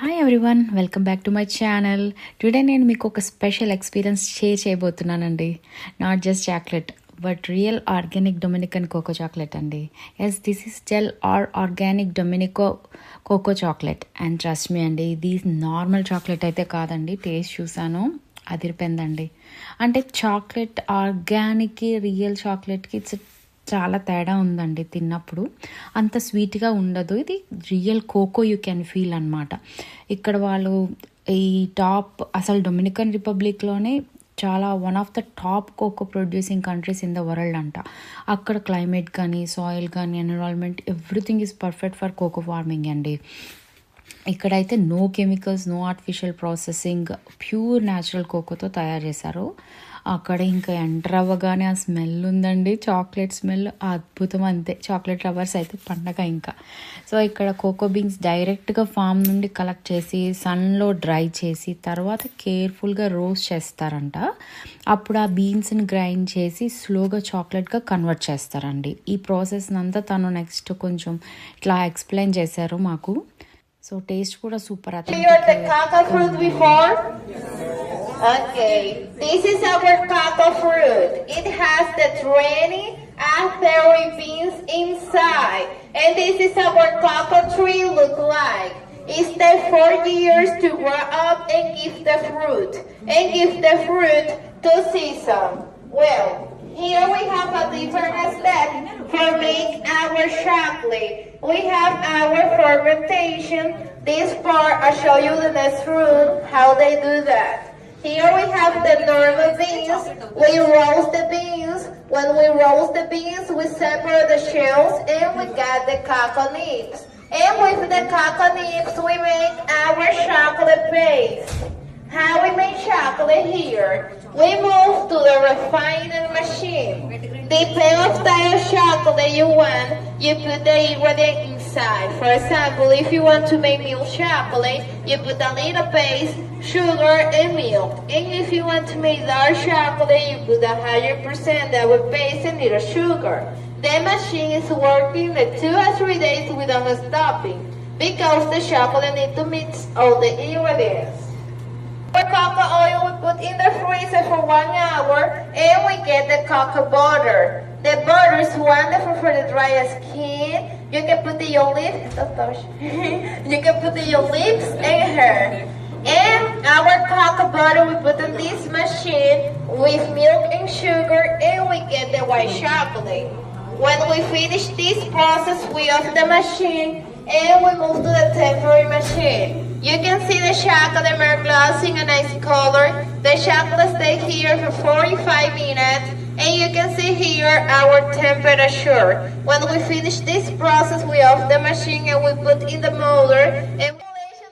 Hi everyone, welcome back to my channel. Today నేను మీకు ఒక స్పెషల్ ఎక్స్పీరియన్స్ షేర్ చేయబోతున్నానండి. Not just chocolate but real organic Dominican cocoa chocolate అండి. Yes, this is gel organic Dominico cocoa chocolate. And trust me అండి, ఇది normal chocolate అయితే కాదండి. Taste చూసాను, అదిరిపోయిందండి. అంటే చాక్లెట్ ఆర్గానిక్కి రియల్ చాక్లెట్కి ఇట్స్ చాలా తేడా ఉందండి. తిన్నప్పుడు అంత స్వీట్గా ఉండదు. ఇది real cocoa you can feel అనమాట. ఇక్కడ వాళ్ళు ఈ టాప్ అసలు డొమినికన్ రిపబ్లిక్లోనే చాలా one of the top cocoa producing countries in the world అంట. అక్కడ క్లైమేట్ కానీ సాయిల్ కానీ environment everything is perfect for cocoa farming అండి. ఇక్కడైతే no chemicals, no artificial processing, pure natural కోకోతో తయారు చేశారు. అక్కడ ఇంకా ఎంటర్ అవ్వగానే ఆ స్మెల్ ఉందండి, చాక్లెట్ స్మెల్ అద్భుతం. అంతే, చాక్లెట్ లవర్స్ అయితే పండగ ఇంకా. సో ఇక్కడ కోకో బీన్స్ డైరెక్ట్గా ఫామ్ నుండి కలెక్ట్ చేసి సన్లో డ్రై చేసి తర్వాత కేర్ఫుల్గా రోస్ట్ చేస్తారంట. అప్పుడు ఆ బీన్స్ని గ్రైండ్ చేసి స్లోగా చాక్లెట్గా కన్వర్ట్ చేస్తారండి. ఈ ప్రాసెస్ అంతా తను నెక్స్ట్ కొంచెం ఇట్లా ఎక్స్ప్లెయిన్ చేశారు మాకు. సో టేస్ట్ కూడా super. Okay, this is our cocoa fruit. It has the 20 athlery beans inside, and this is our cocoa tree look like. It takes 4 years to grow up and give the fruit to season. Well, here we have a different step for make our chocolate. We have our fermentation. This part I'll show you the next fruit how they do that. Here we have the normal beans. We roast the beans. When we roast the beans, we separate the shells and we get the cocoa nibs. And with the cocoa nibs, we make our chocolate paste. How we make chocolate here? We move to the refiner machine. Depending on the type of chocolate you want, you put the ingredient inside. For example, if you want to make milk chocolate, you put a little paste, sugar and milk. And if you want to make dark chocolate, you put 100% that with paste and little sugar. The machine is working the 2 or 3 days without stopping because the chocolate needs to mix all the ingredients. For cocoa oil, we put in the freezer for 1 hour and we get the cocoa butter. The butter is wonderful for the dry skin. You can put in your lips, you can put in your lips and hair. And our cocoa butter we put in this machine with milk and sugar and we get the white chocolate. When we finish this process, we off the machine and we move to the temporary machine. You can see the chocolate more glossy and a nice color. The chocolate stays here for 45 minutes. And you can see here our temperature. When we finish this process, we off the machine and we put in the molder. And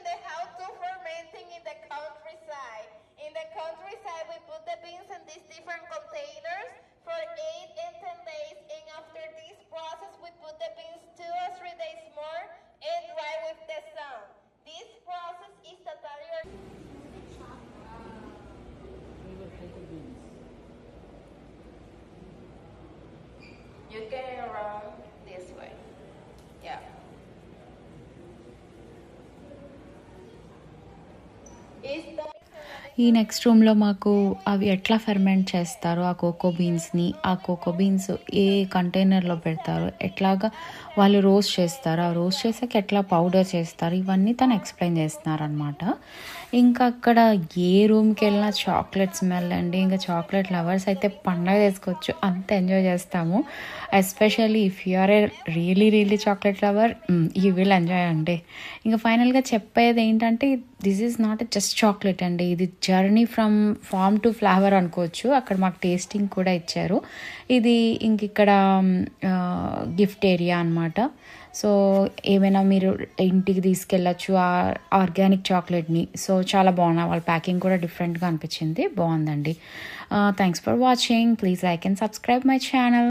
they how to fermenting in the countryside. In the countryside, we put the beans in these different containers for 8 and 10 days. And after this process, we put the beans 2 or 3 days more and dry with the sun. This process is totally. You can run this way. Yeah. ఈ next రూమ్లో మాకు అవి ఎట్లా ferment చేస్తారో ఆ cocoa బీన్స్ని, ఆ cocoa beans ఏ కంటైనర్లో పెడతారో, ఎట్లాగా వాళ్ళు రోస్ట్ చేస్తారు, ఆ రోస్ట్ చేసాక ఎట్లా పౌడర్ చేస్తారు, ఇవన్నీ తను ఎక్స్ప్లెయిన్ చేస్తున్నారనమాట. ఇంకా అక్కడ ఏ రూమ్కి వెళ్ళినా చాక్లెట్ స్మెల్ అండి. ఇంకా చాక్లెట్ లవర్స్ అయితే పండగ చేసుకోవచ్చు, అంత ఎంజాయ్ చేస్తాము. Especially if you are a really chocolate lover, you will enjoy అండి. ఇంకా ఫైనల్గా చెప్పేది ఏంటంటే, this is not just chocolate అండి, ఇది journey from farm to flavour అనుకోవచ్చు. అక్కడ మాకు టేస్టింగ్ కూడా ఇచ్చారు. ఇది ఇంక ఇక్కడ గిఫ్ట్ ఏరియా అనమాట. సో ఏమైనా మీరు ఇంటికి తీసుకెళ్ళచ్చు ఆ ఆర్గానిక్ చాక్లెట్ని. సో చాలా బాగున్నాయి, వాళ్ళ ప్యాకింగ్ కూడా డిఫరెంట్గా అనిపించింది, బాగుందండి. Thanks for watching. Please like and subscribe my channel.